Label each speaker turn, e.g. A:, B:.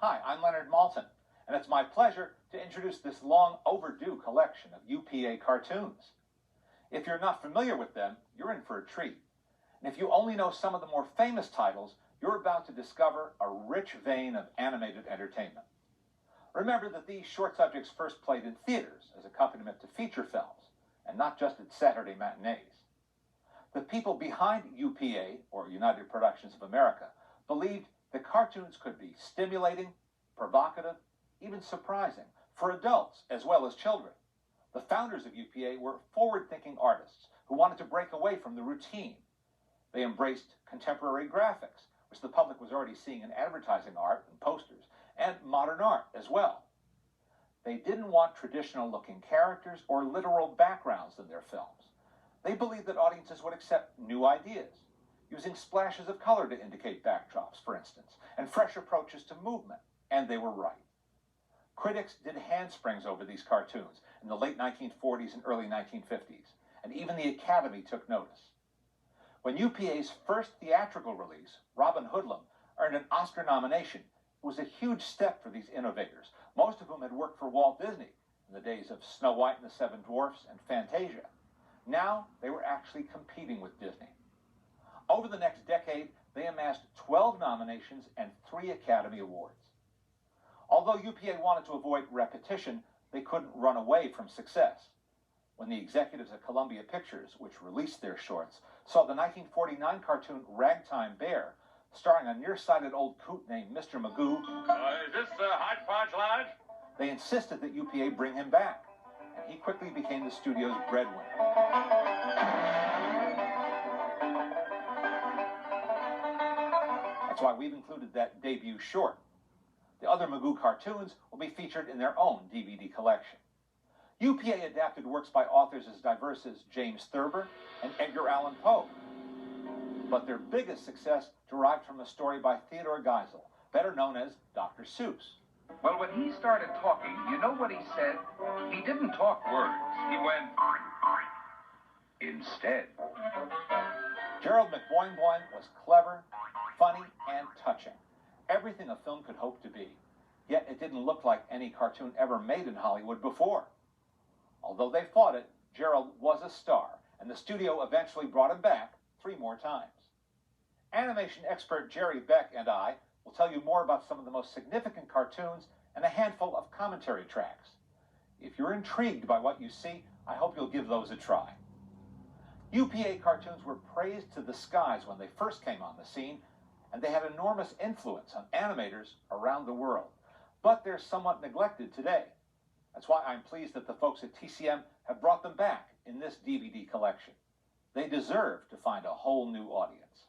A: Hi, I'm Leonard Maltin, and it's my pleasure to introduce this long overdue collection of U.P.A. cartoons. If you're not familiar with them, you're in for a treat. And if you only know some of the more famous titles, you're about to discover a rich vein of animated entertainment. Remember that these short subjects first played in theaters as accompaniment to feature films, and not just at Saturday matinees. The people behind U.P.A., or United Productions of America, believed that cartoons could be stimulating, provocative, even surprising, for adults as well as children. The founders of U.P.A. were forward-thinking artists who wanted to break away from the routine. They embraced contemporary graphics, which the public was already seeing in advertising art and posters, and modern art as well. They didn't want traditional-looking characters or literal backgrounds in their films. They believed that audiences would accept new ideas, using splashes of color to indicate backdrops, for instance, and fresh approaches to movement, and they were right. Critics did handsprings over these cartoons in the late 1940s and early 1950s, and even the Academy took notice. When U.P.A.'s first theatrical release, Robin Hoodlum, earned an Oscar nomination, it was a huge step for these innovators, most of whom had worked for Walt Disney in the days of Snow White and the Seven Dwarfs and Fantasia. Now they were actually competing with Disney. Over the next decade, they amassed 12 nominations and 3 Academy Awards. Although U.P.A. wanted to avoid repetition, they couldn't run away from success. When the executives at Columbia Pictures, which released their shorts, saw the 1949 cartoon Ragtime Bear, starring a nearsighted old coot named Mr. Magoo,
B: Is this the Hodgepodge Lodge?
A: they insisted that U.P.A. bring him back, and he quickly became the studio's breadwinner. That's why we've included that debut short. The other Magoo cartoons will be featured in their own DVD collection. U.P.A. adapted works by authors as diverse as James Thurber and Edgar Allan Poe. But their biggest success derived from a story by Theodore Geisel, better known as Dr. Seuss.
C: Well, when he started talking, you know what he said? He didn't talk words. He went instead.
A: Gerald McBoing-Boing was clever, funny, and touching. Everything a film could hope to be. Yet it didn't look like any cartoon ever made in Hollywood before. Although they fought it, Gerald was a star, and the studio eventually brought him back 3 more times. Animation expert Jerry Beck and I will tell you more about some of the most significant cartoons and a handful of commentary tracks. If you're intrigued by what you see, I hope you'll give those a try. U.P.A. cartoons were praised to the skies when they first came on the scene, and they had enormous influence on animators around the world. But they're somewhat neglected today. That's why I'm pleased that the folks at TCM have brought them back in this DVD collection. They deserve to find a whole new audience.